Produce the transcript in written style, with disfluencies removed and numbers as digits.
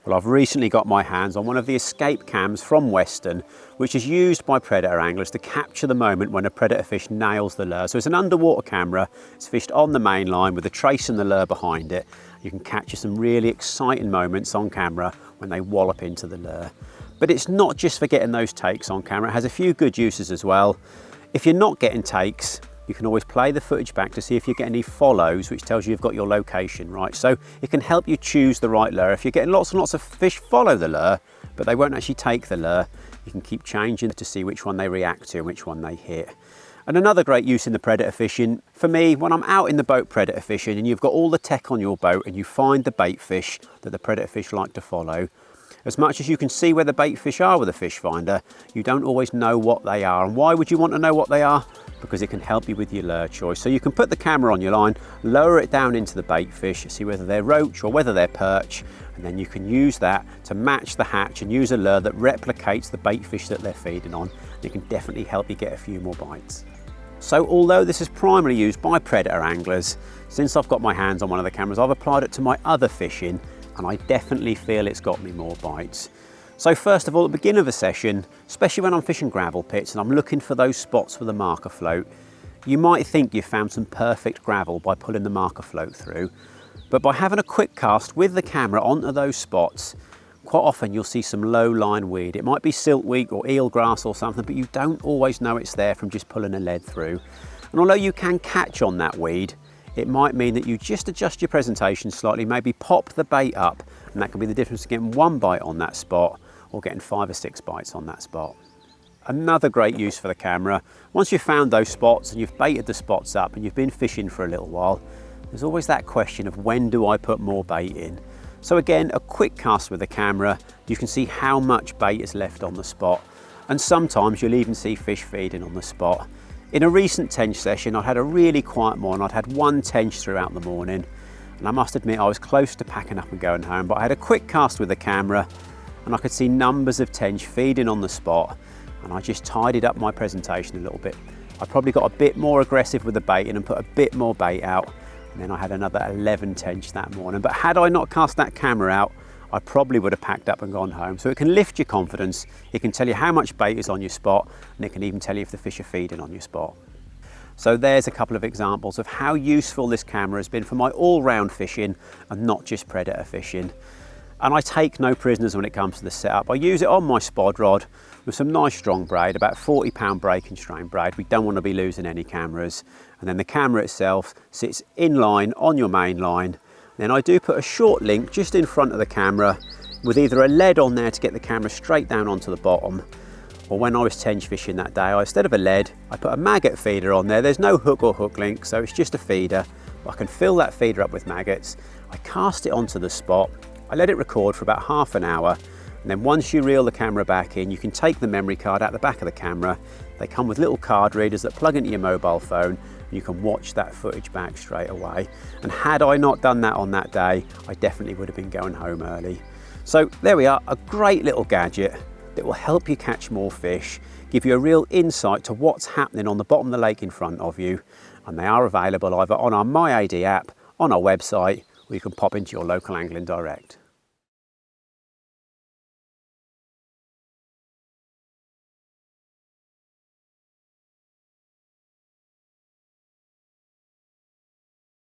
Well, I've recently got my hands on one of the escape cams from Westin, which is used by predator anglers to capture the moment when a predator fish nails the lure. So it's an underwater camera, it's fished on the main line with a trace and the lure behind it. You can capture some really exciting moments on camera when they wallop into the lure. But it's not just for getting those takes on camera, it has a few good uses as well. If you're not getting takes, you can always play the footage back to see if you get any follows, which tells you you've got your location right. So it can help you choose the right lure. If you're getting lots and lots of fish follow the lure, but they won't actually take the lure, you can keep changing to see which one they react to and which one they hit. And another great use in the predator fishing, for me, when I'm out in the boat predator fishing and you've got all the tech on your boat and you find the bait fish that the predator fish like to follow, as much as you can see where the bait fish are with a fish finder, you don't always know what they are. And why would you want to know what they are? Because it can help you with your lure choice. So you can put the camera on your line, lower it down into the bait fish, see whether they're roach or whether they're perch, and then you can use that to match the hatch and use a lure that replicates the bait fish that they're feeding on. It can definitely help you get a few more bites. So although this is primarily used by predator anglers, since I've got my hands on one of the cameras, I've applied it to my other fishing, and I definitely feel it's got me more bites. So first of all, at the beginning of a session, especially when I'm fishing gravel pits and I'm looking for those spots with a marker float, you might think you've found some perfect gravel by pulling the marker float through, but by having a quick cast with the camera onto those spots, quite often you'll see some low line weed. It might be siltweed or eelgrass or something, but you don't always know it's there from just pulling a lead through. And although you can catch on that weed, it might mean that you just adjust your presentation slightly, maybe pop the bait up, and that can be the difference between getting one bite on that spot or getting 5 or 6 bites on that spot. Another great use for the camera, once you've found those spots and you've baited the spots up and you've been fishing for a little while, there's always that question of when do I put more bait in? So again, a quick cast with the camera, you can see how much bait is left on the spot, and sometimes you'll even see fish feeding on the spot. In a recent tench session, I had a really quiet morning. I'd had one tench throughout the morning, and I must admit I was close to packing up and going home, but I had a quick cast with the camera and I could see numbers of tench feeding on the spot, and I just tidied up my presentation a little bit. I probably got a bit more aggressive with the baiting and put a bit more bait out, and then I had another 11 tench that morning. But had I not cast that camera out, I probably would have packed up and gone home. So it can lift your confidence, it can tell you how much bait is on your spot, and it can even tell you if the fish are feeding on your spot. So there's a couple of examples of how useful this camera has been for my all-round fishing and not just predator fishing. And I take no prisoners when it comes to the setup. I use it on my spod rod with some nice strong braid, about 40-pound breaking strain braid. We don't want to be losing any cameras. And then the camera itself sits in line on your main line. Then I do put a short link just in front of the camera with either a lead on there to get the camera straight down onto the bottom, or when I was tench fishing that day, instead of a lead, I put a maggot feeder on there. There's no hook or hook link, so it's just a feeder. I can fill that feeder up with maggots. I cast it onto the spot. I let it record for about half an hour, and then once you reel the camera back in, you can take the memory card out the back of the camera. They come with little card readers that plug into your mobile phone, and you can watch that footage back straight away. And had I not done that on that day, I definitely would have been going home early. So there we are, a great little gadget that will help you catch more fish, give you a real insight to what's happening on the bottom of the lake in front of you. And they are available either on our MyAD app, on our website, or you can pop into your local angling direct.